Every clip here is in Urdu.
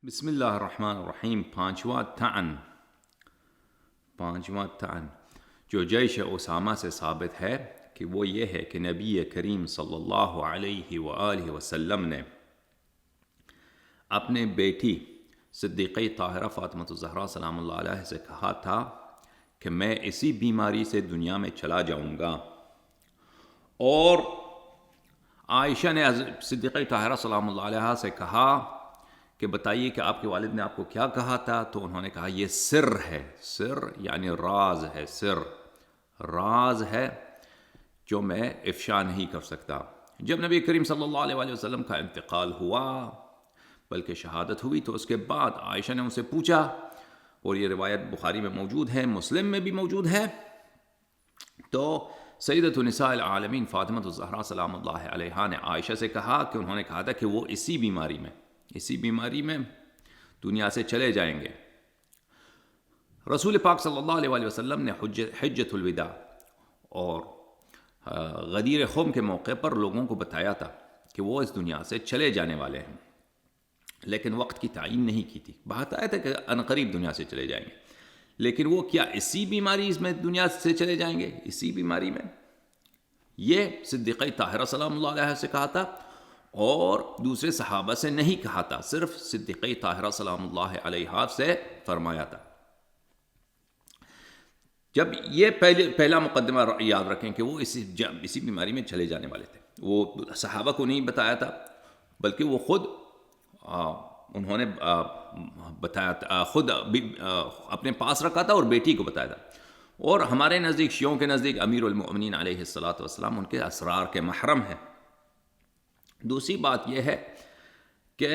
بسم اللہ الرحمن الرحیم۔ پانچواں طعن جو جیش اسامہ سے ثابت ہے کہ وہ یہ ہے کہ نبی کریم صلی اللہ علیہ وآلہ وسلم نے اپنے بیٹی صدیقہ طاہرہ فاطمہ الزہرا سلام اللہ علیہ سے کہا تھا کہ میں اسی بیماری سے دنیا میں چلا جاؤں گا، اور عائشہ نے صدیقہ طاہرہ سلام اللہ علیہ سے کہا کہ بتائیے کہ آپ کے والد نے آپ کو کیا کہا تھا؟ تو انہوں نے کہا یہ سر ہے، سر یعنی راز ہے، راز ہے جو میں افشا نہیں کر سکتا۔ جب نبی کریم صلی اللہ علیہ وآلہ وسلم کا انتقال ہوا، بلکہ شہادت ہوئی، تو اس کے بعد عائشہ نے ان سے پوچھا، اور یہ روایت بخاری میں موجود ہے، مسلم میں بھی موجود ہے، تو سیدۃ النساء العالمین فاطمہ الزہرا سلام اللہ علیہا نے عائشہ سے کہا کہ انہوں نے کہا تھا کہ وہ اسی بیماری میں دنیا سے چلے جائیں گے۔ رسول پاک صلی اللہ علیہ وآلہ وسلم نے حجۃ الوداع اور غدیر خم کے موقع پر لوگوں کو بتایا تھا کہ وہ اس دنیا سے چلے جانے والے ہیں، لیکن وقت کی تعین نہیں کی تھی۔ بات آیا تھا کہ عنقریب دنیا سے چلے جائیں گے، لیکن وہ کیا اسی بیماری میں دنیا سے چلے جائیں گے؟ اسی بیماری میں؟ یہ صدیقہ طاہرہ سلام اللہ علیہ سے کہا تھا، اور دوسرے صحابہ سے نہیں کہا تھا، صرف صدیقہ طاہرہ سلام اللہ علیہ سے فرمایا تھا۔ جب یہ پہلا مقدمہ یاد رکھیں کہ وہ اسی بیماری میں چلے جانے والے تھے، وہ صحابہ کو نہیں بتایا تھا، بلکہ وہ خود انہوں نے بتایا تھا، خود اپنے پاس رکھا تھا اور بیٹی کو بتایا تھا۔ اور ہمارے نزدیک، شیعوں کے نزدیک، امیر المؤمنین علیہ الصلاۃ والسلام ان کے اسرار کے محرم ہیں۔ دوسری بات یہ ہے کہ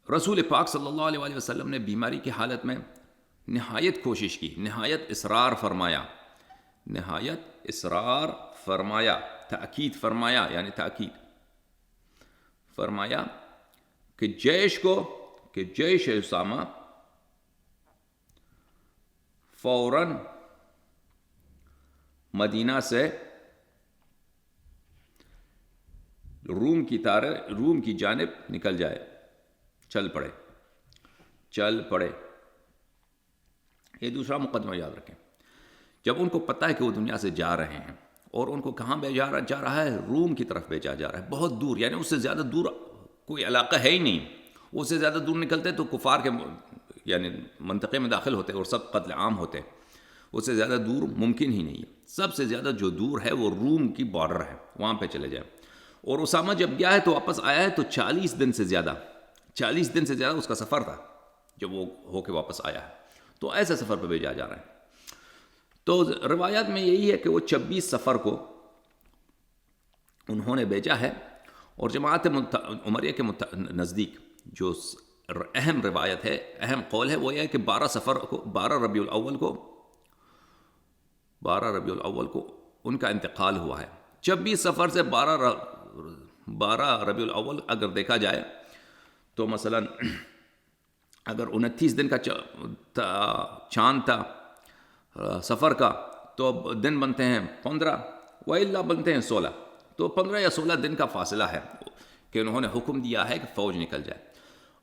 رسول پاک صلی اللہ علیہ وآلہ وسلم نے بیماری کی حالت میں نہایت کوشش کی، نہایت اصرار فرمایا، تأکید فرمایا کہ جیش اسامہ فوراً مدینہ سے روم کی جانب نکل جائے، چل پڑے۔ یہ دوسرا مقدمہ یاد رکھیں۔ جب ان کو پتہ ہے کہ وہ دنیا سے جا رہے ہیں، اور ان کو کہاں بھیجا جا رہا ہے؟ روم کی طرف بھیجا جا رہا ہے، بہت دور، یعنی اس سے زیادہ دور کوئی علاقہ ہے ہی نہیں۔ اس سے زیادہ دور نکلتے تو کفار کے یعنی منطقے میں داخل ہوتے اور سب قتل عام ہوتے۔ اس سے زیادہ دور ممکن ہی نہیں ہے۔ سب سے زیادہ جو دور ہے وہ روم کی بارڈر ہے، وہاں پہ چلے جائیں۔ اور اسامہ جب گیا ہے تو واپس آیا ہے تو 40 دن سے زیادہ اس کا سفر تھا جب وہ ہو کے واپس آیا ہے، تو ایسے سفر پہ بھیجا جا رہا ہے۔ تو روایات میں یہی ہے کہ وہ 26 سفر کو انہوں نے بھیجا ہے، اور جماعت عمریہ کے نزدیک جو اہم روایت ہے، اہم قول ہے، وہ یہ ہے کہ 12 ربیع الاول کو ان کا انتقال ہوا ہے۔ 26 سفر سے 12 ربیع الاول اگر دیکھا جائے تو مثلا اگر 29 دن کا چاند تھا سفر کا، تو دن بنتے ہیں 15، وَإِلَّا بنتے ہیں 16، تو 15 یا 16 دن کا فاصلہ ہے کہ انہوں نے حکم دیا ہے کہ فوج نکل جائے۔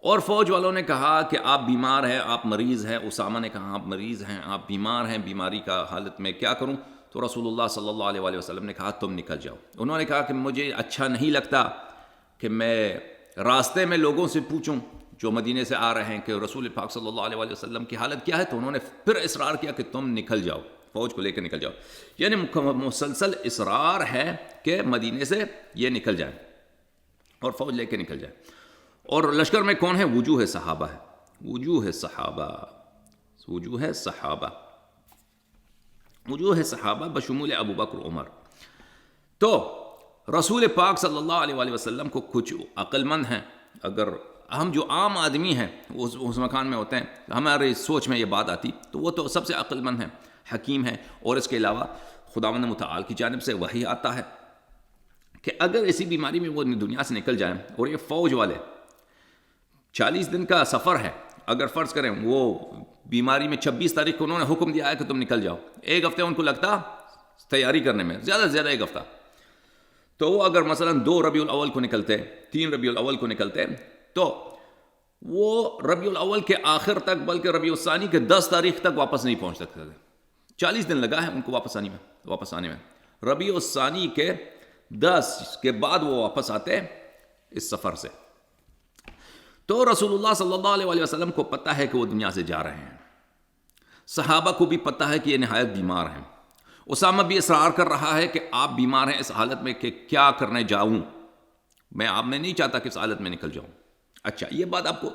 اور فوج والوں نے کہا کہ آپ بیمار ہیں، آپ مریض ہیں۔ اسامہ نے کہا آپ مریض ہیں، آپ بیمار ہیں، بیماری کا حالت میں کیا کروں؟ تو رسول اللہ صلی اللہ علیہ وآلہ وسلم نے کہا تم نکل جاؤ۔ انہوں نے کہا کہ مجھے اچھا نہیں لگتا کہ میں راستے میں لوگوں سے پوچھوں جو مدینے سے آ رہے ہیں کہ رسول پاک صلی اللہ علیہ وآلہ وسلم کی حالت کیا ہے، تو انہوں نے پھر اصرار کیا کہ تم نکل جاؤ، فوج کو لے کے نکل جاؤ۔ یعنی مسلسل اصرار ہے کہ مدینے سے یہ نکل جائیں اور فوج لے کے نکل جائے۔ اور لشکر میں کون ہے؟ وجوہ صحابہ بشمول ابو بکر عمر۔ تو رسول پاک صلی اللہ علیہ وآلہ وسلم کو کچھ عقل مند ہیں، اگر ہم جو عام آدمی ہیں اس مکان میں ہوتے ہیں، ہماری سوچ میں یہ بات آتی، تو وہ تو سب سے عقل مند ہیں، حکیم ہیں۔ اور اس کے علاوہ خداوند متعال کی جانب سے وحی آتا ہے کہ اگر اسی بیماری میں وہ دنیا سے نکل جائیں، اور یہ فوج والے 40 دن کا سفر ہے، اگر فرض کریں وہ بیماری میں 26 تاریخ کو انہوں نے حکم دیا ہے کہ تم نکل جاؤ، 1 ہفتے ان کو لگتا تیاری کرنے میں، زیادہ سے زیادہ 1 ہفتہ، تو وہ اگر مثلا 2 ربیع الاول کو نکلتے، 3 ربیع الاول کو نکلتے، تو وہ ربیع الاول کے آخر تک بلکہ ربیع الثانی کے 10 تاریخ تک واپس نہیں پہنچ سکتے تھے. 40 دن لگا ہے ان کو واپس آنے میں. ربیع الثانی کے 10 کے بعد وہ واپس آتے اس سفر سے. تو رسول اللہ صلی اللہ علیہ وسلم کو پتہ ہے کہ وہ دنیا سے جا رہے ہیں. صحابہ کو بھی پتہ ہے کہ یہ نہایت بیمار ہیں. اسامہ بھی اصرار کر رہا ہے کہ آپ بیمار ہیں اس حالت میں کہ کیا کرنے جاؤں، میں نہیں چاہتا کہ اس حالت میں نکل جاؤں. اچھا، یہ بات آپ کو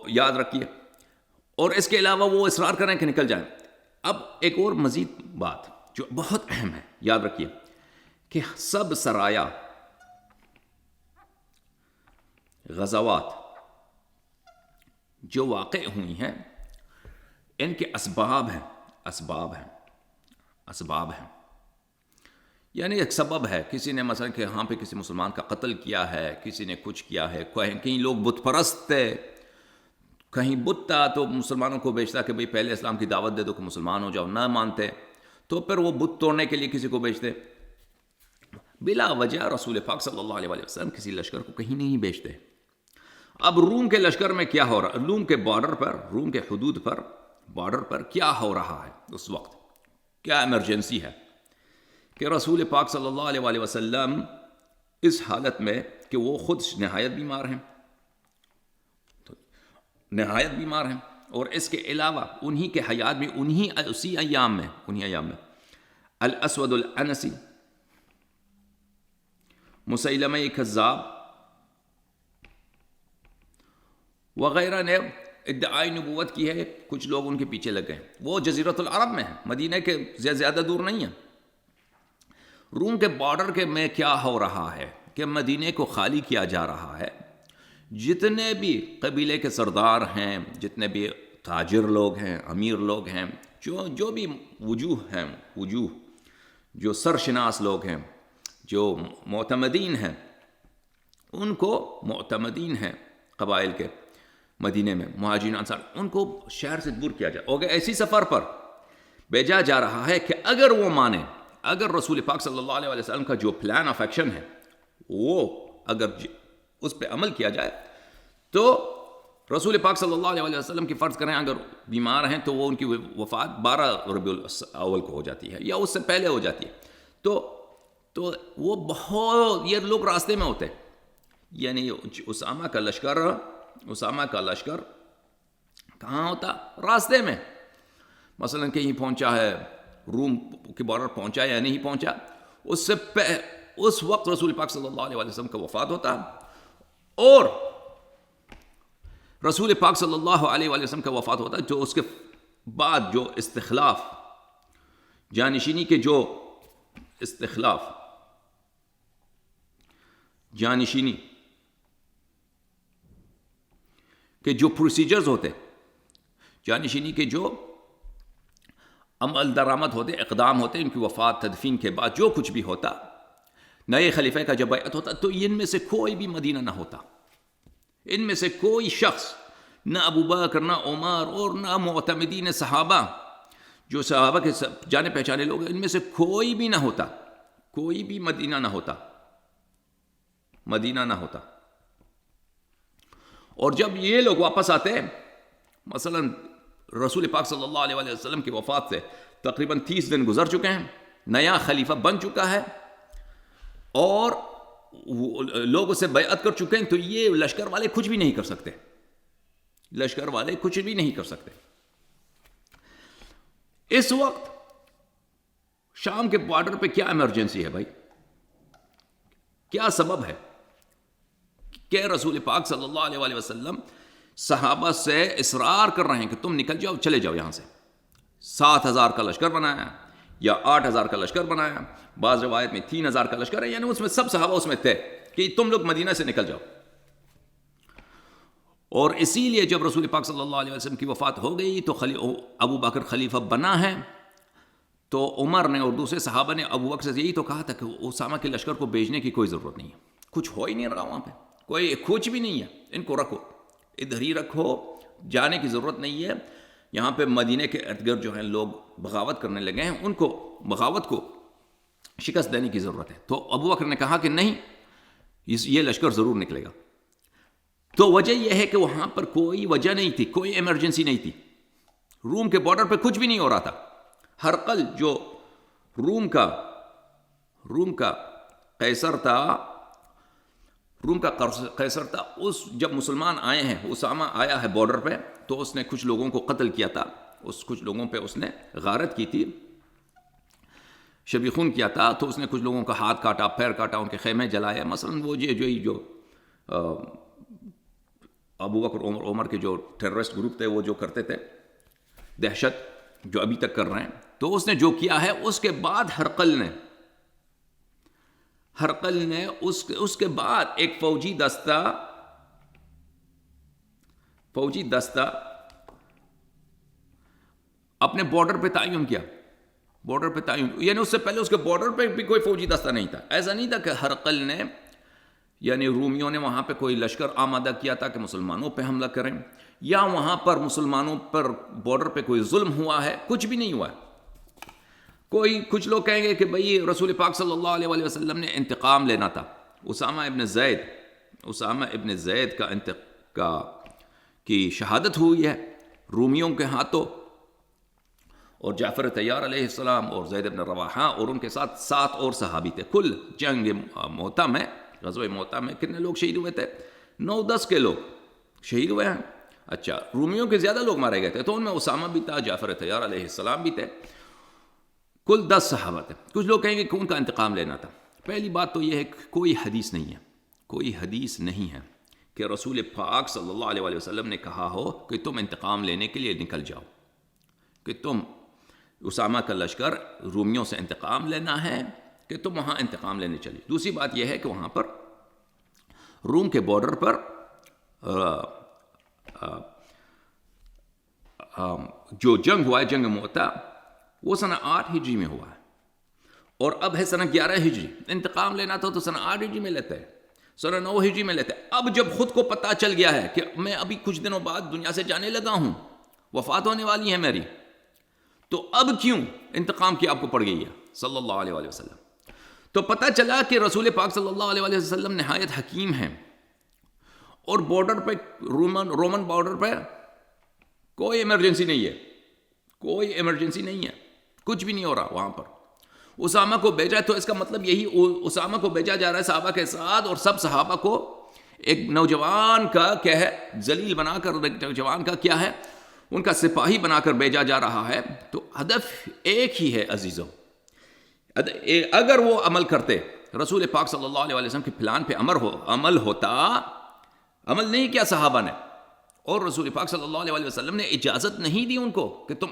یاد رکھیے. اور اس کے علاوہ وہ اصرار کریں کہ نکل جائیں. اب ایک اور مزید بات جو بہت اہم ہے، یاد رکھیے کہ سب سرایا غزوات جو واقع ہوئی ہیں ان کے اسباب ہیں. یعنی ایک سبب ہے. کسی نے مثلا کہ ہاں پہ کسی مسلمان کا قتل کیا ہے، کسی نے کچھ کیا ہے، کہیں لوگ بت پرست تھے، کہیں بت تھا تو مسلمانوں کو بیچتا کہ بھئی پہلے اسلام کی دعوت دے دو کہ مسلمان ہو جاؤ، نہ مانتے تو پھر وہ بت توڑنے کے لیے کسی کو بیچتے. بلا وجہ رسول پاک صلی اللہ علیہ وسلم کسی لشکر کو کہیں نہیں بیچتے. اب روم کے لشکر میں کیا ہو رہا، روم کے بارڈر پر، روم کے حدود پر، بارڈر پر کیا ہو رہا ہے اس وقت، کیا ایمرجنسی ہے کہ رسول پاک صلی اللہ علیہ وسلم اس حالت میں کہ وہ خود نہایت بیمار ہیں اور اس کے علاوہ انہی کے حیات میں اسی ایام میں الاسود العنسی، مسیلمہ کذاب وغیرہ نے ادعائی نبوت کی ہے. کچھ لوگ ان کے پیچھے لگ گئے. وہ جزیرۃ العرب میں ہیں، مدینہ کے زیادہ دور نہیں ہیں. روم کے بارڈر کے میں کیا ہو رہا ہے کہ مدینے کو خالی کیا جا رہا ہے. جتنے بھی قبیلے کے سردار ہیں، جتنے بھی تاجر لوگ ہیں، امیر لوگ ہیں، جو بھی وجوہ جو سرشناس لوگ ہیں، جو معتمدین ہیں، ان کو معتمدین ہیں قبائل کے مدینے میں، مہاجرین انصار، ان کو شہر سے دور کیا جائے. اور ایسی سفر پر بھیجا جا رہا ہے کہ اگر وہ مانے، اگر رسول پاک صلی اللہ علیہ وسلم کا جو پلان آف ایکشن ہے وہ اگر اس پہ عمل کیا جائے تو رسول پاک صلی اللہ علیہ وسلم کی فرض کریں اگر بیمار ہیں تو وہ ان کی وفات 12 ربیع الاول کو ہو جاتی ہے یا اس سے پہلے ہو جاتی ہے. تو وہ بہت، یہ لوگ راستے میں ہوتے، یعنی اسامہ کا لشکر کہاں ہوتا؟ راستے میں. مثلا کہیں پہنچا ہے، روم کے بارڈر پہنچا یا نہیں پہنچا، اس وقت رسول پاک صلی اللہ علیہ وسلم کا وفات ہوتا. اور رسول پاک صلی اللہ علیہ وسلم کا وفات ہوتا جو اس کے بعد جو استخلاف، جانشینی کے جو استخلاف، جانشینی کے جو پروسیجرز ہوتے، جانشینی کے جو عمل درآمد ہوتے، اقدام ہوتے، ان کی وفات، تدفین کے بعد جو کچھ بھی ہوتا، نئے خلیفہ کا جب بیعت ہوتا تو ان میں سے کوئی بھی مدینہ نہ ہوتا. ان میں سے کوئی شخص، نہ ابو بکر، نہ عمر اور نہ معتمدین صحابہ، جو صحابہ کے جانے پہچانے لوگ، ان میں سے کوئی بھی نہ ہوتا، کوئی بھی مدینہ نہ ہوتا. اور جب یہ لوگ واپس آتے، مثلا رسول پاک صلی اللہ علیہ وسلم کی وفات سے تقریباً 30 دن گزر چکے ہیں، نیا خلیفہ بن چکا ہے اور لوگ اسے بیعت کر چکے ہیں، تو یہ لشکر والے کچھ بھی نہیں کر سکتے. اس وقت شام کے بارڈر پہ کیا ایمرجنسی ہے بھائی؟ کیا سبب ہے کہ رسول پاک صلی اللہ علیہ وسلم صحابہ سے اصرار کر رہے ہیں کہ تم نکل جاؤ، چلے جاؤ یہاں سے. 7,000 کا لشکر بنایا یا 8,000 کا لشکر بنایا، بعض روایت میں 3,000 کا لشکر ہے، یعنی اس میں سب صحابہ اس میں تھے کہ تم لوگ مدینہ سے نکل جاؤ. اور اسی لیے جب رسول پاک صلی اللہ علیہ وسلم کی وفات ہو گئی تو ابو بکر خلیفہ بنا ہے، تو عمر نے اور دوسرے صحابہ نے ابو بکر سے یہی تو کہا تھا کہ اسامہ کے لشکر کو بھیجنے کی کوئی ضرورت نہیں ہے، کچھ ہو ہی نہیں رہا وہاں پہ، کوئی کچھ بھی نہیں ہے، ان کو رکھو، ادھر ہی رکھو، جانے کی ضرورت نہیں ہے. یہاں پہ مدینے کے ارد گرد جو ہیں لوگ بغاوت کرنے لگے ہیں، ان کو بغاوت کو شکست دینے کی ضرورت ہے. تو ابو بکر نے کہا کہ نہیں، یہ لشکر ضرور نکلے گا. تو وجہ یہ ہے کہ وہاں پر کوئی وجہ نہیں تھی، کوئی ایمرجنسی نہیں تھی، روم کے بارڈر پہ کچھ بھی نہیں ہو رہا تھا. ہرقل جو روم کا قیصر تھا، اس جب مسلمان آئے ہیں، اسامہ آیا ہے بارڈر پہ، تو اس نے کچھ لوگوں کو قتل کیا تھا، کچھ لوگوں پہ اس نے غارت کی تھی، شبیخون کیا تھا. تو اس نے کچھ لوگوں کا ہاتھ کاٹا، پیر کاٹا، ان کے خیمے جلائے. مثلا وہ جو ابو بکر عمر کے جو ٹیررسٹ گروپ تھے، وہ جو کرتے تھے دہشت، جو ابھی تک کر رہے ہیں، تو اس نے جو کیا ہے، اس کے بعد ہرقل نے اس کے بعد ایک فوجی دستہ اپنے بارڈر پہ تعین کیا. یعنی اس سے پہلے اس کے بارڈر پہ بھی کوئی فوجی دستہ نہیں تھا. ایسا نہیں تھا کہ ہرقل نے، یعنی رومیوں نے وہاں پہ کوئی لشکر آمادہ کیا تھا کہ مسلمانوں پہ حملہ کریں، یا وہاں پر مسلمانوں پر بارڈر پہ کوئی ظلم ہوا ہے. کچھ بھی نہیں ہوا ہے. کچھ لوگ کہیں گے کہ بھئی رسول پاک صلی اللہ علیہ وسلم نے انتقام لینا تھا. اسامہ ابن زید کی شہادت ہوئی ہے رومیوں کے ہاتھوں، اور جعفر طیار علیہ السلام اور زید بن رواحہ اور ان کے ساتھ 7 اور صحابی تھے. کل جنگ موتا میں، غزوہ موتا میں کتنے لوگ شہید ہوئے تھے؟ 9-10 کے لوگ شہید ہوئے ہیں. اچھا، رومیوں کے زیادہ لوگ مارے گئے تھے، تو ان میں اسامہ بھی تھا، جعفر طیار علیہ السلام بھی تھے، کل 10 صحابہ تھے. کچھ لوگ کہیں گے کہ ان کا انتقام لینا تھا. پہلی بات تو یہ ہے کہ کوئی حدیث نہیں ہے کہ رسول پاک صلی اللہ علیہ وسلم نے کہا ہو کہ تم انتقام لینے کے لیے نکل جاؤ، کہ تم اسامہ کا لشکر رومیوں سے انتقام لینا ہے، کہ تم وہاں انتقام لینے چلے. دوسری بات یہ ہے کہ وہاں پر روم کے بارڈر پر جو جنگ ہوا ہے، جنگ موتا، وہ سنہ 8 ہجری میں ہوا ہے، اور اب ہے سنہ 11 ہجری. انتقام لینا تھا تو سنہ 8 ہجری میں لیتے ہیں، سنہ 9 ہجری میں لیتے ہیں. اب جب خود کو پتہ چل گیا ہے کہ میں ابھی کچھ دنوں بعد دنیا سے جانے لگا ہوں، وفات ہونے والی ہے میری، تو اب کیوں انتقام کی آپ کو پڑ گئی ہے صلی اللہ علیہ وسلم. تو پتہ چلا کہ رسول پاک صلی اللہ علیہ وسلم نہایت حکیم ہیں، اور بارڈر پہ رومن بارڈر پہ کوئی ایمرجنسی نہیں ہے، کچھ بھی نہیں ہو رہا وہاں پر. اسامہ کو بھیجا، تو اس کا مطلب یہی، اسامہ کو بھیجا جا رہا ہے صحابہ کے ساتھ، اور سب صحابہ کو ایک نوجوان کا کیا ہے، ذلیل بنا کر، نوجوان کا کیا ہے، ان کا سپاہی بنا کر بھیجا جا رہا ہے. تو ہدف ایک ہی ہے عزیزوں. اگر وہ عمل کرتے، رسول پاک صلی اللہ علیہ وسلم کے پلان پہ عمل ہوتا، عمل نہیں کیا صحابہ نے، اور رسول پاک صلی اللہ علیہ وسلم نے اجازت نہیں دی ان کو کہ تم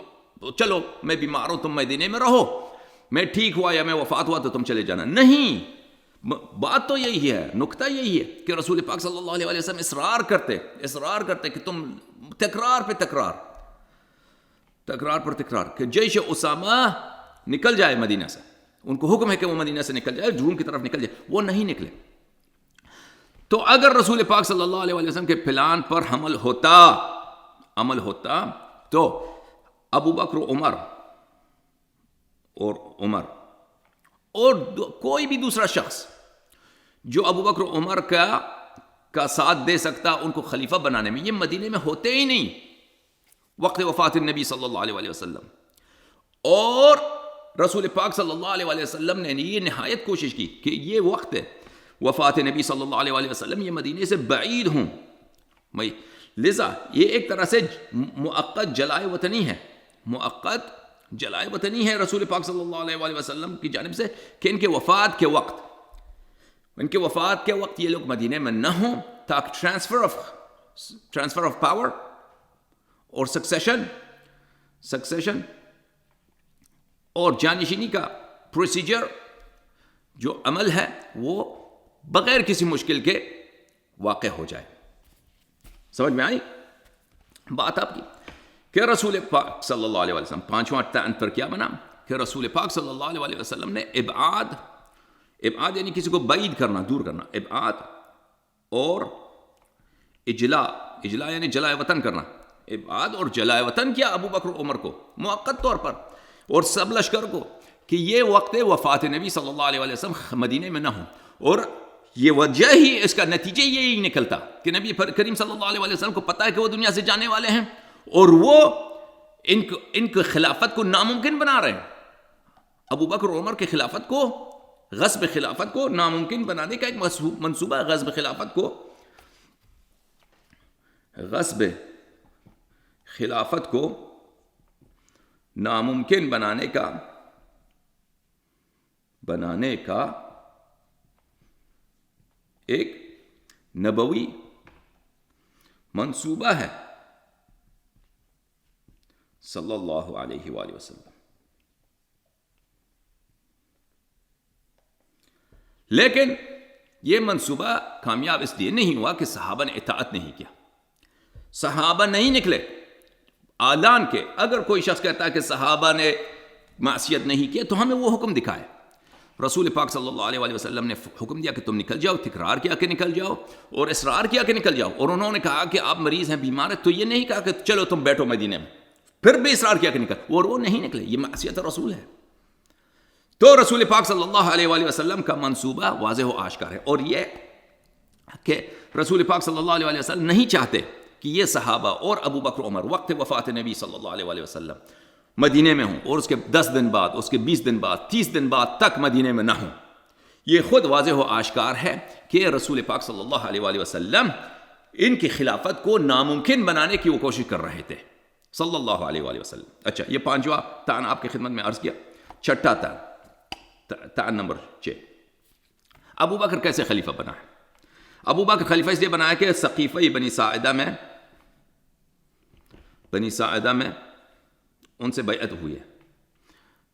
چلو، میں بیمار ہوں، تم مدینے میں رہو، میں ٹھیک ہوا یا میں وفات ہوا تو تم چلے جانا. نہیں، بات تو یہی ہے، نکتہ یہی ہے کہ رسول پاک صلی اللہ علیہ وسلم اصرار کرتے کہ تم تکرار پر تکرار کہ جیش اسامہ نکل جائے مدینہ سے. ان کو حکم ہے کہ وہ مدینہ سے نکل جائے، روم کی طرف نکل جائے. وہ نہیں نکلے. تو اگر رسول پاک صلی اللہ علیہ وسلم کے پلان پر عمل ہوتا تو ابو بکر عمر اور کوئی بھی دوسرا شخص جو ابو بکر عمر کا ساتھ دے سکتا ان کو خلیفہ بنانے میں، یہ مدینے میں ہوتے ہی نہیں وقت وفات النبی صلی اللہ علیہ وسلم. اور رسول پاک صلی اللہ علیہ وسلم نے یہ نہایت کوشش کی کہ یہ وقت وفات نبی صلی اللہ علیہ وسلم یہ مدینے سے بعید ہوں. لذا یہ ایک طرح سے مؤقت جلائے وطنی ہے رسول پاک صلی اللہ علیہ وسلم کی جانب سے کہ ان کے وفات کے وقت یہ لوگ مدینے میں نہ ہوں، تاکہ ٹرانسفر آف پاور اور سکسیشن اور جانشینی کا پروسیجر جو عمل ہے وہ بغیر کسی مشکل کے واقع ہو جائے. سمجھ میں آئی بات آپ کی کہ رسول پاک صلی اللہ علیہ وسلم پانچواں پر کیا بنا کہ رسول پاک صلی اللہ علیہ وسلم نے ابعاد یعنی کسی کو بعید کرنا، دور کرنا، ابعاد اور اجلا یعنی جلائے وطن کرنا. ابعاد اور جلائے وطن کیا ابو بکر عمر کو موقت طور پر اور سب لشکر کو کہ یہ وقت وفات نبی صلی اللہ علیہ وسلم مدینے میں نہ ہوں. اور یہ وجہ ہی اس کا نتیجہ یہی نکلتا کہ نبی کریم صلی اللہ علیہ وسلم کو پتہ ہے کہ وہ دنیا سے جانے والے ہیں، اور وہ ان کو خلافت کو ناممکن بنا رہے ہیں. ابو بکر اور عمر کی خلافت کو، غصب خلافت کو ناممکن بنانے کا ایک منصوبہ، غصب خلافت کو، غصب خلافت کو ناممکن بنانے کا ایک نبوی منصوبہ ہے صلی اللہ علیہ وآلہ وسلم. لیکن یہ منصوبہ کامیاب اس لیے نہیں ہوا کہ صحابہ نے اطاعت نہیں کیا، صحابہ نہیں نکلے اعلان کے. اگر کوئی شخص کہتا ہے کہ صحابہ نے معصیت نہیں کی تو ہمیں وہ حکم دکھائے. رسول پاک صلی اللہ علیہ وسلم نے حکم دیا کہ تم نکل جاؤ، تکرار کیا کہ نکل جاؤ، اور اصرار کیا کہ نکل جاؤ. اور انہوں نے کہا کہ آپ مریض ہیں، بیمار ہیں، تو یہ نہیں کہا کہ چلو تم بیٹھو مدینے میں، پھر بھی اصرار کیا کہ نکل، اور وہ نہیں نکلے. یہ معصیت رسول ہے. تو رسول پاک صلی اللہ علیہ وآلہ وسلم کا منصوبہ واضح و آشکار ہے. اور یہ کہ رسول پاک صلی اللہ علیہ وسلم نہیں چاہتے کہ یہ صحابہ اور ابو بکر عمر وقت وفات نبی صلی اللہ علیہ وسلم مدینے میں ہوں، اور اس کے 10 دن بعد، اس کے 20 دن بعد، 30 دن بعد تک مدینے میں نہ ہوں. یہ خود واضح و آشکار ہے کہ رسول پاک صلی اللہ علیہ وسلم ان کی خلافت کو ناممکن بنانے کی وہ کوشش کر رہے تھے صلی اللہ علیہ وسلم. اچھا، یہ 5واں تعین آپ کی خدمت میں عرض کیا. 6واں تعین نمبر 6، ابو بکر کیسے خلیفہ بنا ہے؟ ابو بکر خلیفہ اس لیے بنا ہے کہ ثقیفہ بنی ساعدہ میں ان سے بیعت ہوئی ہے.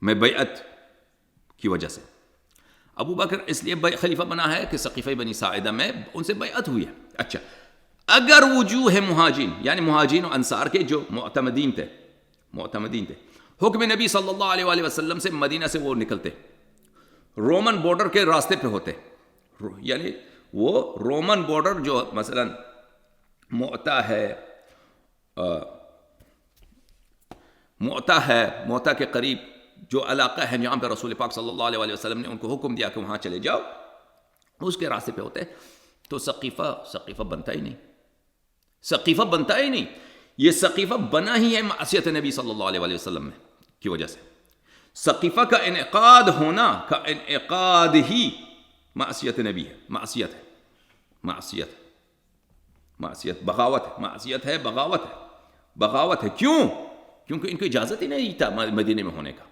میں بیعت کی وجہ سے ابو بکر اس لیے خلیفہ بنا ہے کہ ثقیفہ بنی ساعدہ میں ان سے بیعت ہوئی ہے. اچھا، اگر وجوہ مہاجرین یعنی مہاجرین و انصار کے جو معتمدین تھے، حکم نبی صلی اللہ علیہ وسلم سے مدینہ سے وہ نکلتے، رومن بارڈر کے راستے پہ ہوتے، یعنی وہ رومن بارڈر جو مثلا موتا کے قریب جو علاقہ ہے جہاں پہ رسول پاک صلی اللہ علیہ وسلم نے ان کو حکم دیا کہ وہاں چلے جاؤ، اس کے راستے پہ ہوتے، تو ثقیفہ بنتا ہی نہیں. یہ ثقیفہ بنا ہی ہے معصیت نبی صلی اللہ علیہ وسلم میں کی وجہ سے. ثقیفہ کا انعقاد ہونا کا انعقاد ہی معصیت نبی ہے، بغاوت ہے. کیونکہ ان کو اجازت ہی نہیں تھا مدینے میں ہونے کا.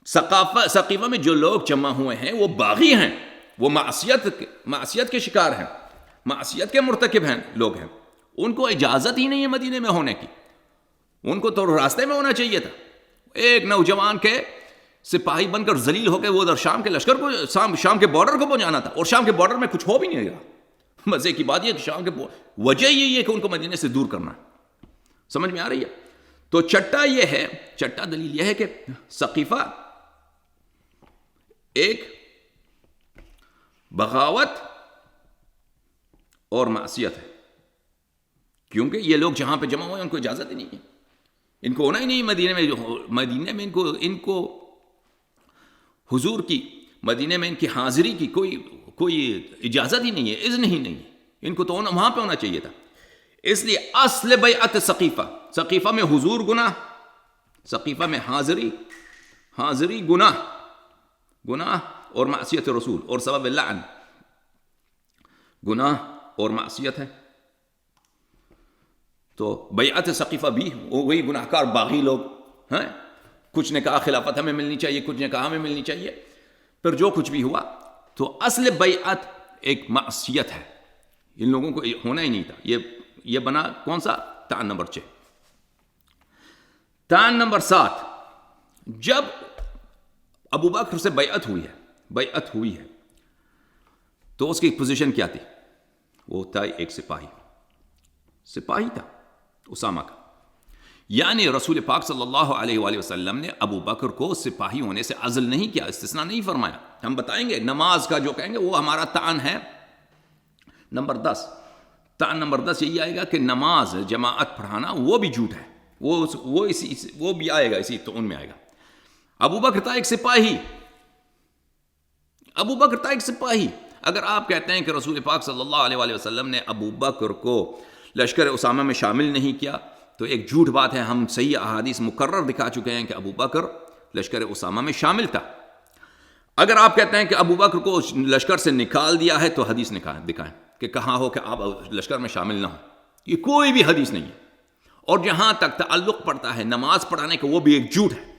ثقیفہ میں جو لوگ جمع ہوئے ہیں وہ باغی ہیں، وہ معصیت کے شکار ہیں، معصیت کے مرتکب ہیں، لوگ ہیں. ان کو اجازت ہی نہیں ہے مدینے میں ہونے کی. ان کو تو راستے میں ہونا چاہیے تھا. ایک نوجوان کے سپاہی بن کر ذلیل ہو کے وہ ادھر شام کے لشکر کو، شام کے بارڈر کو پہنچانا تھا، اور شام کے بارڈر میں کچھ ہو بھی نہیں رہا. مزے کی بات یہ کہ شام کے وجہ یہی ہے کہ ان کو مدینے سے دور کرنا ہے. سمجھ میں آ رہی ہے؟ تو چھٹا دلیل یہ ہے کہ ثقیفہ ایک بغاوت اور معصیت ہے، کیونکہ یہ لوگ جہاں پہ جمع ہوئے ان کو اجازت ہی نہیں ہے، ان کو ہونا ہی نہیں مدینے میں ان کو حضور کی، مدینے میں ان کی حاضری کی کوئی اجازت ہی نہیں ہے، اذن ہی نہیں ہے. ان کو تو وہاں پہ ہونا چاہیے تھا. اس لیے اصل بیعت ثقیفہ میں حضور گناہ، ثقیفہ میں حاضری گناہ اور معصیت رسول، اور سبب لعن گناہ اور معصیت ہے. تو بیعت ثقیفہ بھی وہی گناہ کار باغی لوگ ہیں. کچھ نے کہا خلافت ہمیں ملنی چاہیے، کچھ نے کہا ہمیں ملنی چاہیے. پھر جو کچھ بھی ہوا تو اصل بیعت ایک معصیت ہے، ان لوگوں کو ہونا ہی نہیں تھا. یہ بنا کون سا؟ تعین نمبر 6. تعین نمبر 7، جب ابو بکر سے بیعت ہوئی ہے تو اس کی پوزیشن کیا تھی؟ وہ تھا ایک سپاہی تھا، اسامہ کا. یعنی رسول پاک صلی اللہ علیہ وآلہ وسلم نے ابو بکر کو سپاہی ہونے سے عزل نہیں کیا، استثناء نہیں فرمایا. ہم بتائیں گے نماز کا جو کہیں گے وہ ہمارا تعین ہے نمبر 10. تعین نمبر 10 یہی آئے گا کہ نماز جماعت پڑھانا وہ بھی جھوٹ ہے، وہ بھی آئے گا، اسی تو ان میں آئے گا. ابو بکر تھا ایک سپاہی، ابو بکر تھا ایک سپاہی. اگر آپ کہتے ہیں کہ رسول پاک صلی اللہ علیہ وآلہ وسلم نے ابو بکر کو لشکر اسامہ میں شامل نہیں کیا تو ایک جھوٹ بات ہے. ہم صحیح احادیث مکرر دکھا چکے ہیں کہ ابو بکر لشکر اسامہ میں شامل تھا. اگر آپ کہتے ہیں کہ ابو بکر کو لشکر سے نکال دیا ہے تو حدیث دکھائیں کہ کہاں ہو کہ آپ لشکر میں شامل نہ ہوں. یہ کوئی بھی حدیث نہیں ہے. اور جہاں تک تعلق پڑتا ہے نماز پڑھانے کا وہ بھی ایک جھوٹ ہے.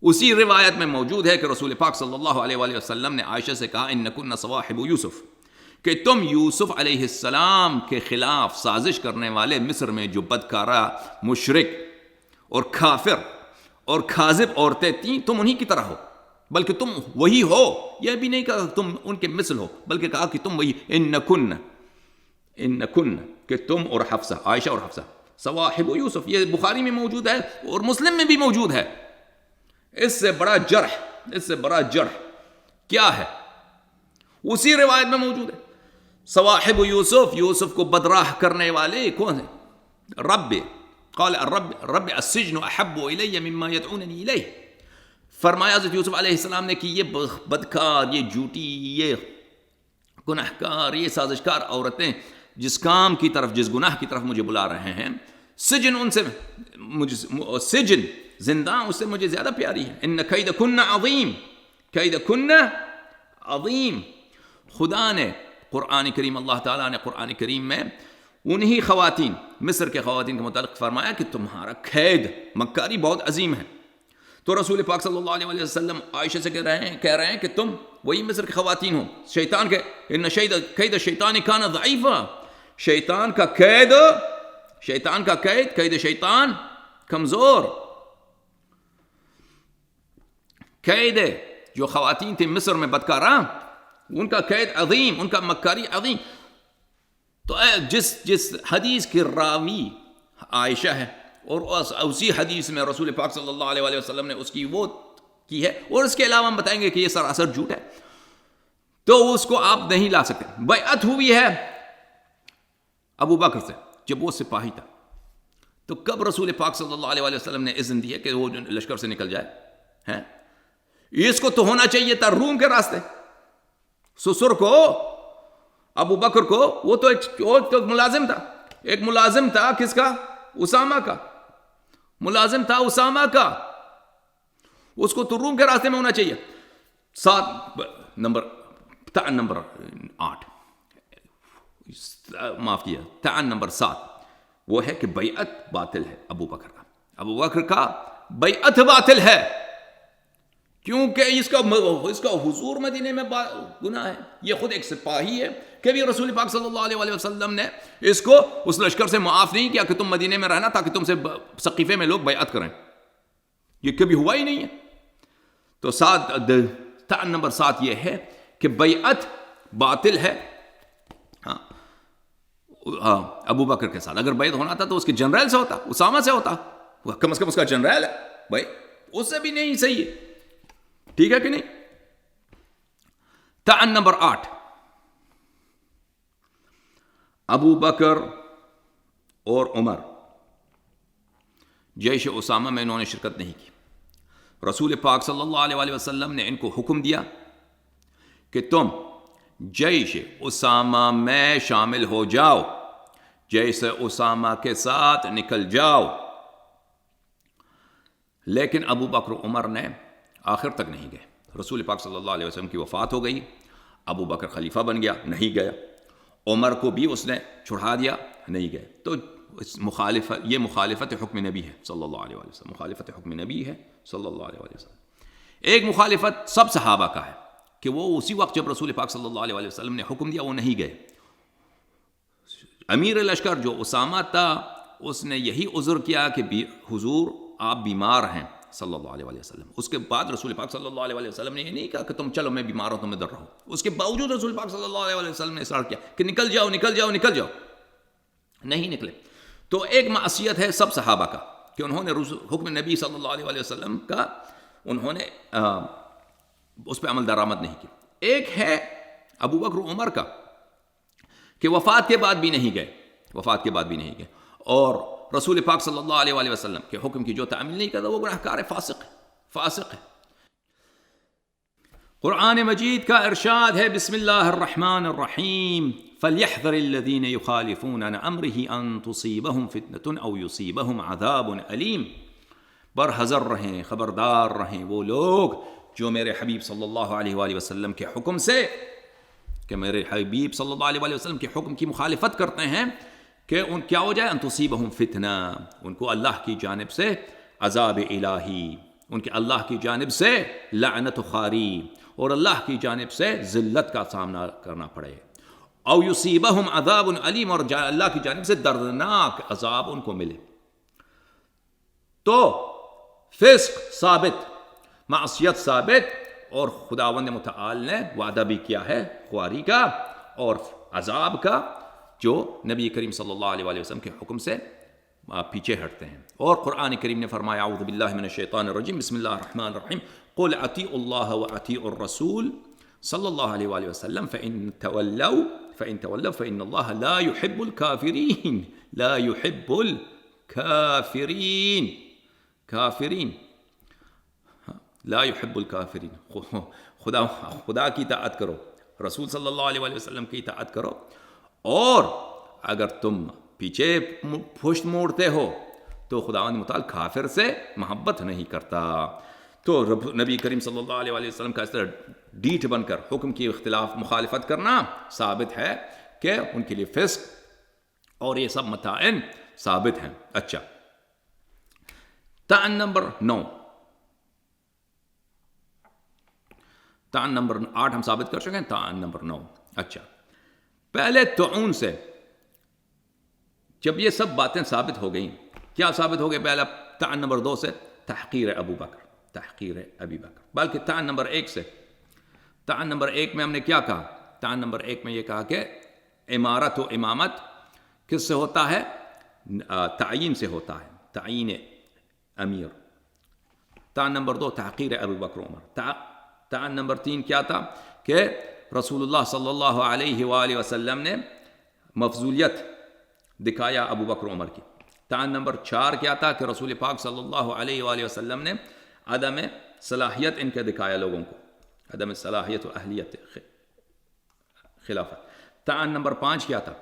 اسی روایت میں موجود ہے کہ رسول پاک صلی اللہ علیہ وآلہ وسلم نے عائشہ سے کہا انکن صواحب یوسف، کہ تم یوسف علیہ السلام کے خلاف سازش کرنے والے مصر میں جو بدکارہ مشرک اور کافر اور کاذب عورتیں تھیں تم انہی کی طرح ہو، بلکہ تم وہی ہو. یہ بھی نہیں کہا تم ان کے مثل ہو، بلکہ کہا کہ تم وہی انکن کہ تم اور حفصہ، عائشہ اور حفصہ صواحب یوسف. یہ بخاری میں موجود ہے اور مسلم میں بھی موجود ہے. اس سے بڑا جرح کیا ہے؟ اسی روایت میں موجود ہے. صواحب یوسف کو بدراہ کرنے والے کون ہیں؟ قال رب السجن احب الی مما يدعوننی الیہ. فرمایا حضرت یوسف علیہ السلام نے کہ یہ بدکار، یہ جھوٹی، یہ گناہکار، یہ سازشکار عورتیں جس کام کی طرف، جس گناہ کی طرف مجھے بلا رہے ہیں، سجن ان سے سجن زندان اس سے مجھے زیادہ پیاری ہے. ان کیدکن عظیم، کیدکن عظیم. خدا نے قرآن کریم، اللہ تعالیٰ نے قرآن کریم میں انہی خواتین، مصر کے خواتین کے متعلق فرمایا کہ تمہارا قید، مکاری بہت عظیم ہے. تو رسول پاک صلی اللہ علیہ وسلم عائشہ سے کہہ رہے ہیں کہ تم وہی مصر کی خواتین ہو. شیطان کے ان قید الشیطان کان ضعیفا، شیطان کا قید شیطان کمزور. قید جو خواتین تھیں مصر میں بدکاراں، ان کا قید عظیم، ان کا مکاری عظیم. تو جس حدیث کی راوی عائشہ ہے اور اسی حدیث میں رسول پاک صلی اللہ علیہ وآلہ وسلم نے اس کی وہ کی ہے، اور اس کے علاوہ ہم بتائیں گے کہ یہ سراسر جھوٹ ہے، تو اس کو آپ نہیں لا سکتے. بیعت ہوئی ہے ابو بکر سے جب وہ سپاہی تھا، تو کب رسول پاک صلی اللہ علیہ وآلہ وسلم نے اذن دی ہے کہ وہ لشکر سے نکل جائے ہیں؟ اس کو تو ہونا چاہیے تھا روم کے راستے. سسر کو، ابو بکر کو، وہ تو ایک ملازم تھا. ایک ملازم تھا کس کا؟ اسامہ کا. ملازم تھا اسامہ کا. اس کو تو روم کے راستے میں ہونا چاہیے. 7 نمبر 8 معاف کیا، تعان نمبر 7 وہ ہے کہ بیعت باطل ہے ابو بکر کا. ابو بکر کا بیعت باطل ہے کیونکہ اس کا حضور مدینے میں گناہ ہے. یہ خود ایک سپاہی ہے کہ بھی رسول پاک صلی اللہ علیہ وسلم نے اس کو اس لشکر سے معاف نہیں کیا کہ تم مدینے میں رہنا تاکہ تم سے سقیفے میں لوگ بیعت کریں. یہ کبھی ہوا ہی نہیں ہے. تو تعان نمبر 7 یہ ہے کہ بیعت باطل ہے ابو بکر کے ساتھ. اگر بیعت ہونا تھا تو اس کے جنرل سے ہوتا، اسامہ سے ہوتا. وہ کم از کم اس کا جنرل ہے بھائی، اس سے بھی نہیں صحیح ہے. ٹھیک ہے کہ نہیں؟ تعان نمبر 8 ابو بکر اور عمر جیش اسامہ میں انہوں نے شرکت نہیں کی. رسول پاک صلی اللہ علیہ وسلم نے ان کو حکم دیا کہ تم جیش اسامہ میں شامل ہو جاؤ، جیش اسامہ کے ساتھ نکل جاؤ. لیکن ابو بکر و عمر نے آخر تک نہیں گئے. رسول پاک صلی اللہ علیہ وسلم کی وفات ہو گئی، ابو بکر خلیفہ بن گیا، نہیں گیا. عمر کو بھی اس نے چھڑا دیا، نہیں گئے. تو یہ مخالفت حکم نبی ہے صلی اللہ علیہ وسلم. مخالفت حکم نبی ہے صلی اللہ علیہ وسلم. ایک مخالفت سب صحابہ کا ہے کہ وہ اسی وقت جب رسول پاک صلی اللہ علیہ وسلم نے حکم دیا وہ نہیں گئے. امیر لشکر جو اسامہ تھا اس نے یہی عذر کیا کہ حضور آپ بیمار ہیں صلی اللہ علیہ وسلم. اس کے بعد رسول پاک صلی اللہ علیہ وسلم نے یہ نہیں کہا کہ تم چلو میں بیمار ہوں تم ادھر رہو. اس کے باوجود رسول پاک صلی اللہ علیہ وسلم نے اصرار کیا کہ نکل جاؤ نکل جاؤ نکل جاؤ. نہیں نکلے. تو ایک معصیت ہے سب صحابہ کا کہ انہوں نے حکم نبی صلی اللہ علیہ وسلم کا انہوں نے اس پہ عمل درآمد نہیں کی. ایک ہے ابو بکر و عمر کا کہ وفات کے بعد بھی نہیں گئے، وفات کے بعد بھی نہیں گئے، اور رسول پاک صلی اللہ علیہ وسلم کے حکم کی جو تعمیل نہیں کرتا وہ گناہگار ہے، فاسق ہے. قرآن مجید کا ارشاد ہے بسم اللہ الرحمن الرحیم فَلْيَحْذَرِ الَّذِينَ يُخَالِفُونَ عَنْ أَمْرِهِ أَن تُصِيبَهُمْ فِتْنَةٌ أَوْ يُصِيبَهُمْ عَذَابٌ أَلِيمٌ. برحذر رہیں، خبردار رہیں وہ لوگ جو میرے حبیب صلی اللہ علیہ وآلہ وسلم کے حکم سے، کہ میرے حبیب صلی اللہ علیہ وآلہ وسلم کے حکم کی مخالفت کرتے ہیں کہ ان کیا ہو جائے، ان تصیبہم فتنہ، ان کو اللہ کی جانب سے عذاب الہی، ان کے اللہ کی جانب سے لعنت خاری اور اللہ کی جانب سے ذلت کا سامنا کرنا پڑے، او یصیبہم عذاب علیم، اور اللہ کی جانب سے دردناک عذاب ان کو ملے. تو فسق ثابت، معصیت ثابت، اور خداوند متعال نے وعدہ بھی کیا ہے خواری کا اور عذاب کا جو نبی کریم صلی اللہ علیہ وآلہ وسلم کے حکم سے پیچھے ہٹتے ہیں. اور قرآن کریم نے فرمایا اعوذ باللہ من الشیطان الرجیم بسم اللہ الرحمن الرحیم قل اطیعوا اللہ واطیعوا الرسول صلی اللہ علیہ وآلہ وسلم فإن تولوا فإن اللہ لا يحب الكافرین، لا يحب الكافرین، کافرین لا يحب الكافرین. خدا کی اطاعت کرو، رسول صلی اللہ علیہ وآلہ وسلم کی اطاعت کرو، اور اگر تم پیچھے پشت موڑتے ہو تو خداوند متعال کافر سے محبت نہیں کرتا. تو نبی کریم صلی اللہ علیہ وآلہ وسلم کا اس طرح ڈیٹ بن کر حکم کی اختلاف مخالفت کرنا ثابت ہے کہ ان کے لیے فسق اور یہ سب متائن ثابت ہیں. اچھا، طعن نمبر 9، طعن نمبر 8 ہم ثابت کر چکے ہیں، طعن نمبر 9. اچھا، پہلے طعون سے جب یہ سب باتیں ثابت ہو گئیں، کیا ثابت ہو گئے؟ پہلا طعن نمبر 2 سے تحقیر ابو بکر، تحقیر ابی بکر. بلکہ طعن نمبر 1 سے، طعن نمبر 1 میں ہم نے کیا کہا؟ طعن نمبر 1 میں یہ کہا کہ امارت و امامت کس سے ہوتا ہے؟ تعیین سے ہوتا ہے، تعیین امیر. طعن نمبر 2 تحقیر ابو بکر عمر. طعن نمبر 3 کیا تھا؟ کہ رسول اللہ صلی اللہ علیہ وآلہ وسلم نے مفضولیت دکھایا ابو بکر عمر کی. طعن نمبر 4 کیا تھا؟ کہ رسول پاک صلی اللہ علیہ وآلہ وسلم نے عدم صلاحیت ان کے دکھایا لوگوں کو، عدم صلاحیت و اہلیت خلافت. طعن نمبر 5 کیا تھا؟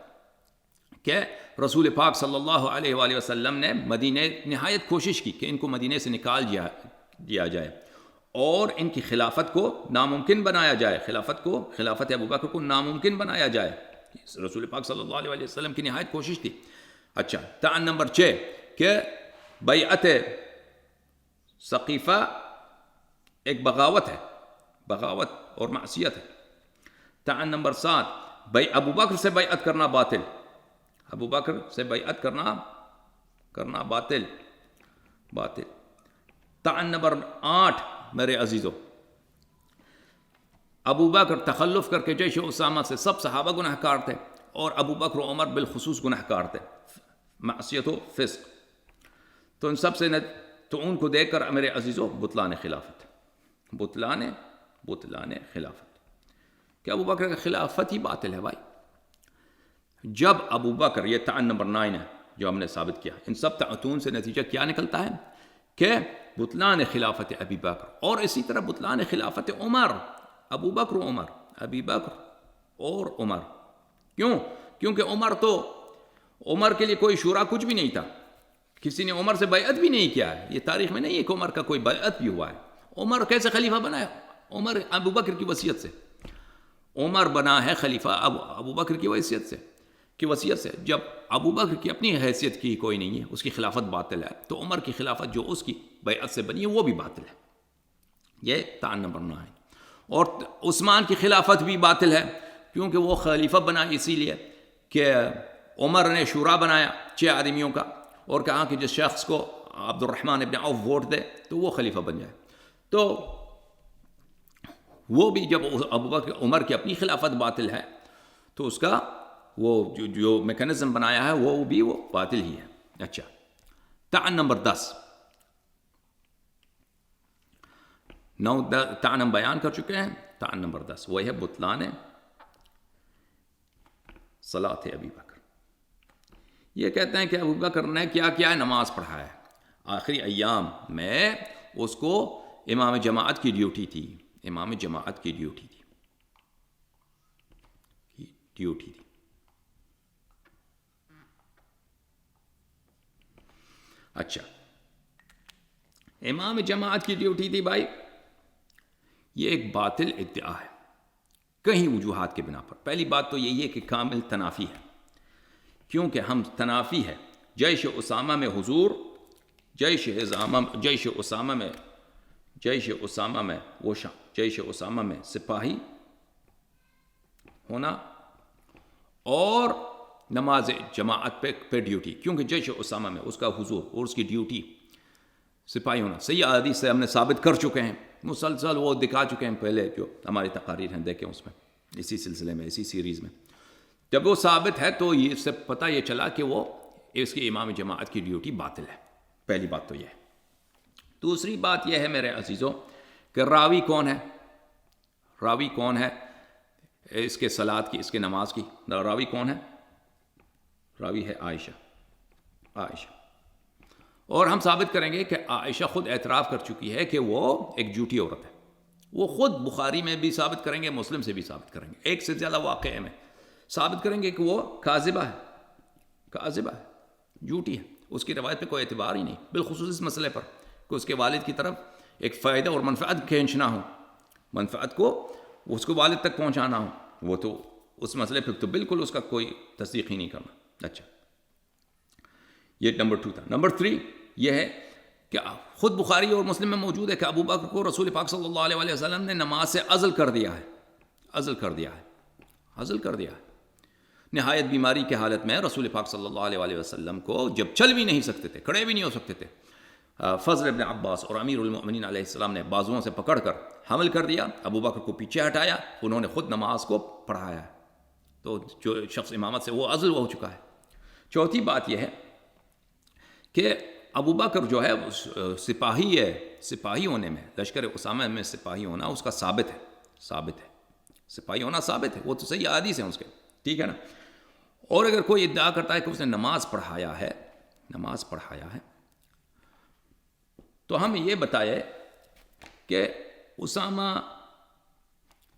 کہ رسول پاک صلی اللہ علیہ وآلہ وسلم نے مدینے نہایت کوشش کی کہ ان کو مدینے سے نکال دیا جائے اور ان کی خلافت کو ناممکن بنایا جائے، خلافت ابو بکر کو ناممکن بنایا جائے. رسول پاک صلی اللہ علیہ وسلم کی نہایت کوشش تھی. اچھا، طعن نمبر 6 کہ بیعت ثقیفہ ایک بغاوت ہے، بغاوت اور معصیت ہے. طعن نمبر 7 ابو بکر سے بیعت کرنا باطل، ابو بکر سے بیعت کرنا باطل. طعن نمبر 8 میرے عزیزو، ابو بکر تخلف کر کے جیش اسامہ سے سب صحابہ گناہ کار تھے، اور ابو بکر و عمر بالخصوص گناہ کار تھے، معصیت و فسق. تو ان سب سے تو ان کو دیکھ کر میرے عزیزو بطلان خلافت، بطلان خلافت، کہ ابو بکر کا خلافت ہی باطل ہے. بھائی جب ابو بکر، یہ طعن نمبر 9 ہے جو ہم نے ثابت کیا، ان سب تعتون سے نتیجہ کیا نکلتا ہے؟ کہ بطلان خلافت ابی بکر، اور اسی طرح بطلان خلافت عمر. ابو بکر و عمر، ابی بکر اور عمر. کیوں؟ کیونکہ عمر کے لیے کوئی شورا کچھ بھی نہیں تھا، کسی نے عمر سے بیعت بھی نہیں کیا ہے. یہ تاریخ میں نہیں ہے کہ عمر کا کوئی بیعت بھی ہوا ہے. عمر کیسے خلیفہ بنا ہے؟ عمر ابو بکر کی وصیت سے عمر بنا ہے خلیفہ، ابو بکر کی وصیت سے. جب ابو بکر کی اپنی حیثیت کی کوئی نہیں ہے، اس کی خلافت باطل ہے، تو عمر کی خلافت جو اس کی بیعت سے بنی ہے وہ بھی باطل ہے. یہ طعن نمبر 9 ہے. اور عثمان کی خلافت بھی باطل ہے، کیونکہ وہ خلیفہ بنا اسی لیے کہ عمر نے شورا بنایا 6 آدمیوں کا، اور کہا کہ جس شخص کو عبد الرحمن ابن عوف ووٹ دے تو وہ خلیفہ بن جائے. تو وہ بھی جب ابو بکر عمر کی اپنی خلافت باطل ہے تو اس کا وہ جو میکانزم بنایا ہے وہ بھی وہ باطل ہی ہے. اچھا، طعن نمبر 10، 9 طعن ہم بیان کر چکے ہیں. طعن نمبر 10 وہ ہے بطلان صلاۃ ابی بکر. یہ کہتے ہیں کہ ابو بکر نے کیا ہے؟ نماز پڑھا ہے. آخری ایام میں اس کو امام جماعت کی ڈیوٹی تھی، امام جماعت کی ڈیوٹی تھی، ڈیوٹی تھی۔ اچھا، امام جماعت کی ڈیوٹی تھی بھائی، یہ ایک باطل ادعا ہے کہیں وجوہات کے بنا پر۔ پہلی بات تو یہی ہے کہ کامل تنافی ہے، کیونکہ ہم تنافی ہے۔ جیش اسامہ میں حضور، جیش اسامہ میں سپاہی ہونا اور نماز جماعت پہ ڈیوٹی، کیونکہ جیش اسامہ میں اس کا حضور اور اس کی ڈیوٹی سپاہی ہونا صحیح حدیث سے ہم نے ثابت کر چکے ہیں، مسلسل وہ دکھا چکے ہیں پہلے جو ہماری تقاریر ہیں، دیکھیں اس میں، اسی سلسلے میں، اسی سیریز میں۔ جب وہ ثابت ہے تو یہ سے پتہ یہ چلا کہ وہ اس کی امام جماعت کی ڈیوٹی باطل ہے۔ پہلی بات تو یہ ہے۔ دوسری بات یہ ہے میرے عزیزوں کہ راوی کون ہے؟ راوی کون ہے اس کے صلاۃ کی، اس کے نماز کی؟ راوی کون ہے؟ راوی ہے عائشہ۔ اور ہم ثابت کریں گے کہ عائشہ خود اعتراف کر چکی ہے کہ وہ ایک جھوٹی عورت ہے۔ وہ خود بخاری میں بھی ثابت کریں گے، مسلم سے بھی ثابت کریں گے، ایک سے زیادہ واقعے میں ثابت کریں گے کہ وہ کاذبہ ہے، جھوٹی ہے، اس کی روایت پہ کوئی اعتبار ہی نہیں، بالخصوص اس مسئلے پر کہ اس کے والد کی طرف ایک فائدہ اور منفعت کھینچنا ہو، منفعت کو اس کو والد تک پہنچانا ہو، وہ تو اس مسئلے پہ تو بالکل اس کا کوئی تصدیق ہی نہیں کرنا۔ اچھا، یہ نمبر 2 تھا۔ نمبر 3 یہ ہے کہ خود بخاری اور مسلم میں موجود ہے کہ ابو بکر کو رسول پاک صلی اللہ علیہ وسلم نے نماز سے عزل کر دیا ہے۔ نہایت بیماری کی حالت میں رسول پاک صلی اللہ علیہ وسلم کو جب چل بھی نہیں سکتے تھے، کھڑے بھی نہیں ہو سکتے تھے، فضل ابن عباس اور امیر المؤمنین علیہ السلام نے بازوؤں سے پکڑ کر حمل کر دیا، ابو بکر کو پیچھے ہٹایا، انہوں نے خود نماز کو پڑھایا ہے، تو جو شخص امامت سے وہ عزل ہو چکا ہے۔ چوتھی بات یہ ہے کہ ابو بکر جو ہے سپاہی ہے، سپاہی ہونے میں، لشکر اسامہ میں سپاہی ہونا اس کا ثابت ہے، سپاہی ہونا ثابت ہے، وہ تو صحیح حدیث ہیں اس کے، ٹھیک ہے نا۔ اور اگر کوئی ادعا کرتا ہے کہ اس نے نماز پڑھایا ہے تو ہم یہ بتائے کہ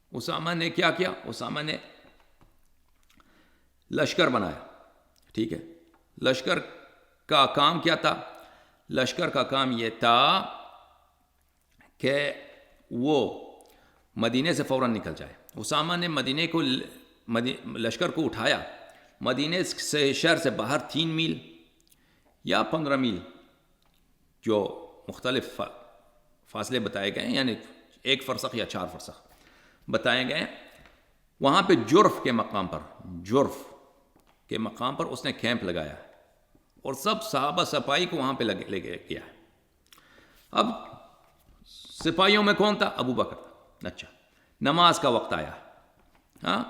اسامہ نے کیا کیا؟ اسامہ نے لشکر بنایا، ٹھیک ہے۔ لشکر کا کام کیا تھا؟ لشکر کا کام یہ تھا کہ وہ مدینے سے فوراً نکل جائے۔ اسامہ نے لشکر کو اٹھایا، مدینے سے شہر سے باہر 3 میل یا 15 میل جو مختلف فاصلے بتائے گئے ہیں، یعنی 1 فرسخ یا 4 فرسخ بتائے گئے ہیں، وہاں پہ جرف کے مقام پر اس نے کیمپ لگایا اور سب صحابہ سپاہی کو وہاں پہ لے گیا ہے۔ اب سپاہیوں میں کون تھا؟ ابو بکر تھا۔ اچھا، نماز کا وقت آیا،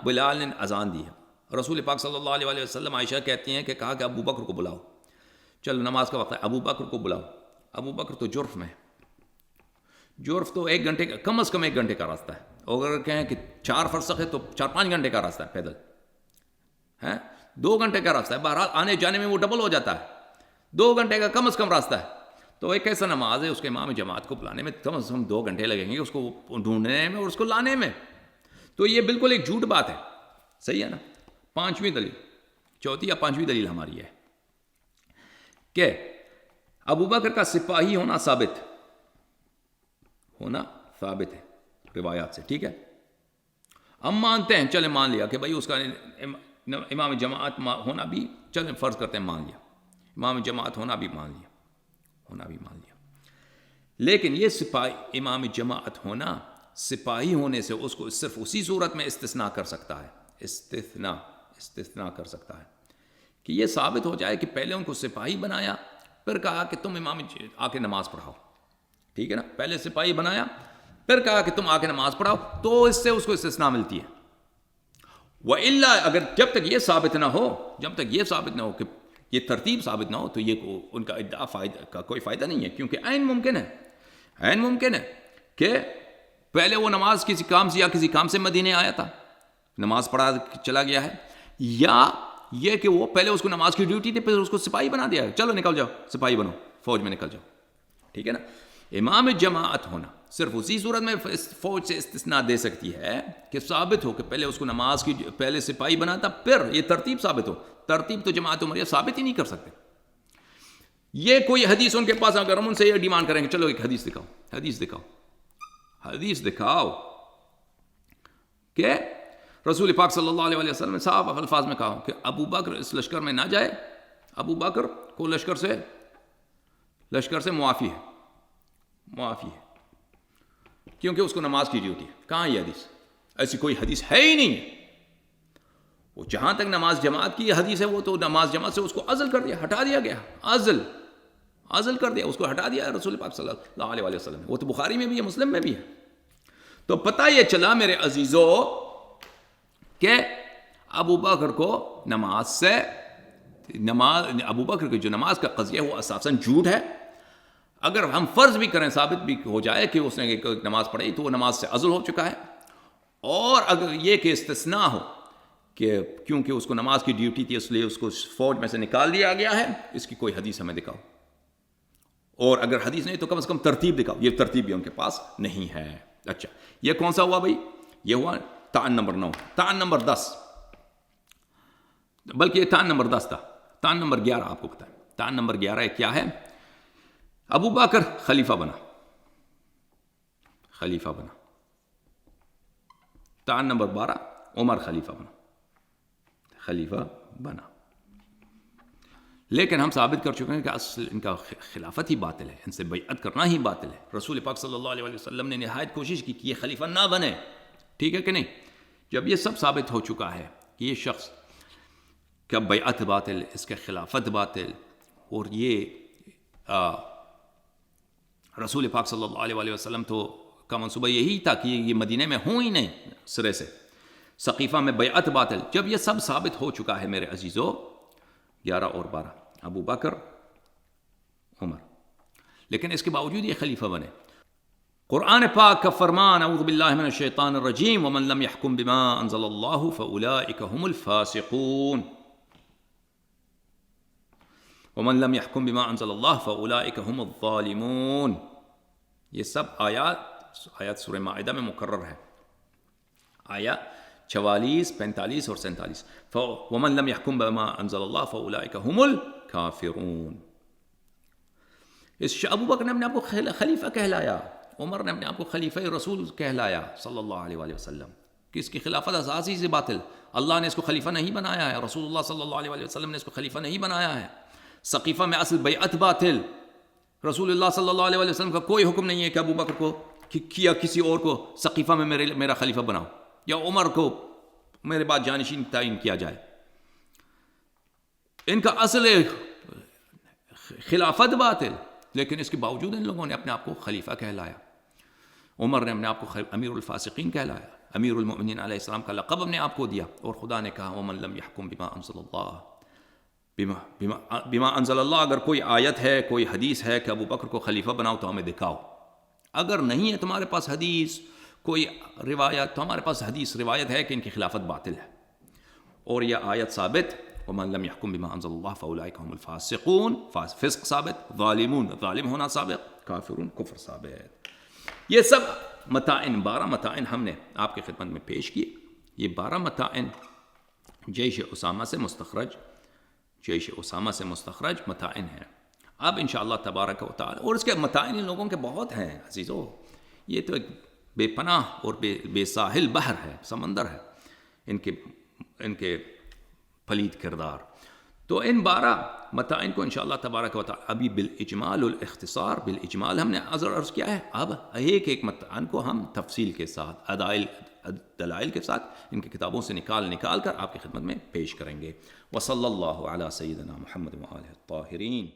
بلال نے اذان دی ہے، رسول پاک صلی اللہ علیہ وسلم عائشہ کہتی ہیں کہ کہا کہ ابو بکر کو بلاؤ، چلو نماز کا وقت ہے، ابو بکر کو بلاؤ۔ ابو بکر تو جرف میں، جرف تو 1 گھنٹے کا، کم از کم 1 گھنٹے کا راستہ ہے، اور اگر کہیں کہ 4 فرسخ ہے تو 4-5 گھنٹے کا راستہ ہے پیدل، 2 گھنٹے کا راستہ ہے، بہرحال آنے جانے میں وہ ڈبل ہو جاتا ہے، 2 گھنٹے کا کم از کم راستہ ہے۔ تو ایک ایسا نماز ہے، اس کے امام جماعت کو بلانے میں کم از کم 2 گھنٹے لگیں گے، اس کو ڈھونڈنے میں اور اس کو لانے میں، تو یہ بالکل ایک جھوٹ بات ہے، صحیح ہے نا۔ 5ویں دلیل، 4تھی یا 5ویں دلیل ہماری ہے کہ ابو بکر کا سپاہی ہونا ثابت ہے روایات سے، ٹھیک ہے۔ ہم مانتے ہیں، چلے مان لیا کہ بھائی اس کا امام جماعت ہونا بھی، چلیں فرض کرتے ہیں مان لیا، امام جماعت ہونا بھی مان لیا، لیکن یہ سپاہی امام جماعت ہونا، سپاہی ہونے سے اس کو صرف اسی صورت میں استثناء کر سکتا ہے، استثناء کر سکتا ہے کہ یہ ثابت ہو جائے کہ پہلے ان کو سپاہی بنایا، پھر کہا کہ تم امام آ کے نماز پڑھاؤ، ٹھیک ہے نا۔ پہلے سپاہی بنایا، پھر کہا کہ تم آ کے نماز پڑھاؤ، تو اس سے اس کو استثناء ملتی ہے۔ وَإِلَّا اگر جب تک یہ ثابت نہ ہو کہ یہ ترتیب ثابت نہ ہو، تو یہ ان کا ادعا کا کوئی فائدہ نہیں ہے، کیونکہ عین ممکن ہے کہ پہلے وہ نماز کسی کام سے یا کسی کام سے مدینے آیا تھا، نماز پڑھا چلا گیا ہے، یا یہ کہ وہ پہلے اس کو نماز کی ڈیوٹی تھی، پھر اس کو سپاہی بنا دیا ہے، چلو نکل جاؤ، سپاہی بنو، فوج میں نکل جاؤ، ٹھیک ہے نا۔ امام جماعت ہونا صرف اسی صورت میں فوج سے استثناء دے سکتی ہے کہ ثابت ہو کہ پہلے اس کو نماز کی پہلے سپاہی بناتا، پھر یہ ترتیب ثابت ہو. ترتیب تو جماعت عمریہ ثابت ہی نہیں کر سکتے. یہ کوئی حدیث ان کے پاس، اگر ہم ان سے یہ ڈیمانڈ کریں گے چلو ایک حدیث دکھاؤ، حدیث دکھاؤ کہ رسول پاک صلی اللہ علیہ وسلم نے صاف الفاظ میں کہا کہ ابو بکر اس لشکر میں نہ جائے، ابو بکر کو لشکر سے معافی ہے کیونکہ اس کو نماز کی ڈیوٹی ہے. کہاں یہ حدیث؟ ایسی کوئی حدیث ہے ہی نہیں. وہ جہاں تک نماز جماعت کی حدیث ہے وہ تو نماز جماعت سے اس کو عزل کر دیا، ہٹا دیا گیا، عزل کر دیا، اس کو ہٹا دیا رسول پاک صلی اللہ علیہ وسلم نے. وہ تو بخاری میں بھی ہے، مسلم میں بھی ہے. تو پتہ یہ چلا میرے عزیزو کہ ابو بکر کو ابو بکر کی جو نماز کا قضیہ ہے وہ اساساً جھوٹ ہے. اگر ہم فرض بھی کریں، ثابت بھی ہو جائے کہ اس نے ایک نماز پڑھی تو وہ نماز سے عزل ہو چکا ہے. اور اگر یہ کہ استثناء ہو کہ کیونکہ اس کو نماز کی ڈیوٹی تھی اس لیے اس کو فوج میں سے نکال دیا گیا ہے، اس کی کوئی حدیث ہمیں دکھاؤ. اور اگر حدیث نہیں تو کم از کم ترتیب دکھاؤ. یہ ترتیب بھی ان کے پاس نہیں ہے. اچھا، یہ کون سا ہوا بھائی؟ یہ ہوا تعان نمبر 9. تعان نمبر 10، بلکہ یہ تعان نمبر 10 تھا. تعان نمبر 11 آپ کو بتائیں. تعان نمبر 11 کیا ہے؟ ابو بکر خلیفہ بنا. تعان نمبر 12 عمر خلیفہ بنا. لیکن ہم ثابت کر چکے ہیں کہ اصل ان کا خلافت ہی باطل ہے، ان سے بیعت کرنا ہی باطل ہے. رسول پاک صلی اللہ علیہ وسلم نے نہایت کوشش کی کہ یہ خلیفہ نہ بنے. ٹھیک ہے کہ نہیں؟ جب یہ سب ثابت ہو چکا ہے کہ یہ شخص کا بیعت باطل، اس کا خلافت باطل، اور یہ رسول پاک صلی اللہ علیہ وسلم تو کا منصوبہ یہی تھا کہ یہ مدینہ میں ہوں ہی نہیں سرے سے. سقیفہ میں بیعت باطل. جب یہ سب ثابت ہو چکا ہے میرے عزیزو، 11 اور 12 ابو بکر عمر، لیکن اس کے باوجود یہ خلیفہ بنے. قرآن پاک کا فرمان، اعوذ باللہ من الشیطان الرجیم، ومن لم يحکم بما انزل اللہ فاولئک هم الفاسقون. ومن لم يحکم بما انزل اللہ فاولئک هم الظالمون. یہ سب آیات سورہ مائدہ میں مکرر ہے. آیات 44، 45 اور 47. ومن لم يحکم بما انزل اللہ فاولئک هم الکافرون. اس ابو بکر نے اپنے آپ کو خلیفہ کہلایا، عمر نے اپنے آپ کو خلیفہ رسول کہلایا صلی اللہ علیہ وآلہ وسلم. کہ اس کی خلافت اساسی سے باطل. اللہ نے اس کو خلیفہ نہیں بنایا ہے، رسول اللہ صلی اللہ علیہ وآلہ وسلم نے اس کو خلیفہ نہیں بنایا ہے. سقیفہ میں اصل بیعت باطل. رسول اللہ صلی اللہ علیہ وآلہ وسلم کا کوئی حکم نہیں ہے کہ ابو بکر کو یا کسی اور کو سقیفہ میں میرا خلیفہ بناؤ، یا عمر کو میرے بعد جانشین تعین کیا جائے. ان کا اصل خلافت باطل، لیکن اس کے باوجود ان لوگوں نے اپنے آپ کو خلیفہ کہلایا. عمر نے اپنے آپ کو امیر الفاسقین کہلایا، امیر المؤمنین علیہ السلام کا لقب اپنے آپ کو دیا. اور خدا نے کہا ومن لم يحکم بما انزل اللہ، بما انزل اللہ. اگر کوئی آیت ہے، کوئی حدیث ہے کہ ابو بکر کو خلیفہ بناؤ تو ہمیں دکھاؤ. اگر نہیں ہے تمہارے پاس حدیث، کوئی روایت، تو ہمارے پاس حدیث روایت ہے کہ ان کی خلافت باطل ہے. اور یہ آیت ثابت، ومن لم يحکم بما انزل اللہ فاولئک هم الفاسقون. فسق ثابت، ظالمون ظالم ہونا ثابت، کافرون کفر ثابت. یہ سب متائن، 12 متائن ہم نے آپ کی خدمت میں پیش کیے. یہ 12 متائن جیش اسامہ سے مستخرج متائن ہیں. اب انشاءاللہ تبارک و تعالی، اور اس کے متائن ان لوگوں کے بہت ہیں عزیزو. یہ تو ایک بے پناہ اور بے ساحل بحر ہے، سمندر ہے ان کے پلید کردار. تو ان 12 متائن کو انشاءاللہ تبارک و تعالی ابھی بالاجمال الاختصار، بالاجمال ہم نے عرض کیا ہے. اب ایک متعن کو ہم تفصیل کے ساتھ، دلائل کے ساتھ ان کی کتابوں سے نکال کر آپ کی خدمت میں پیش کریں گے. وصلی اللہ علی سیدنا محمد وآلہ الطاہرین.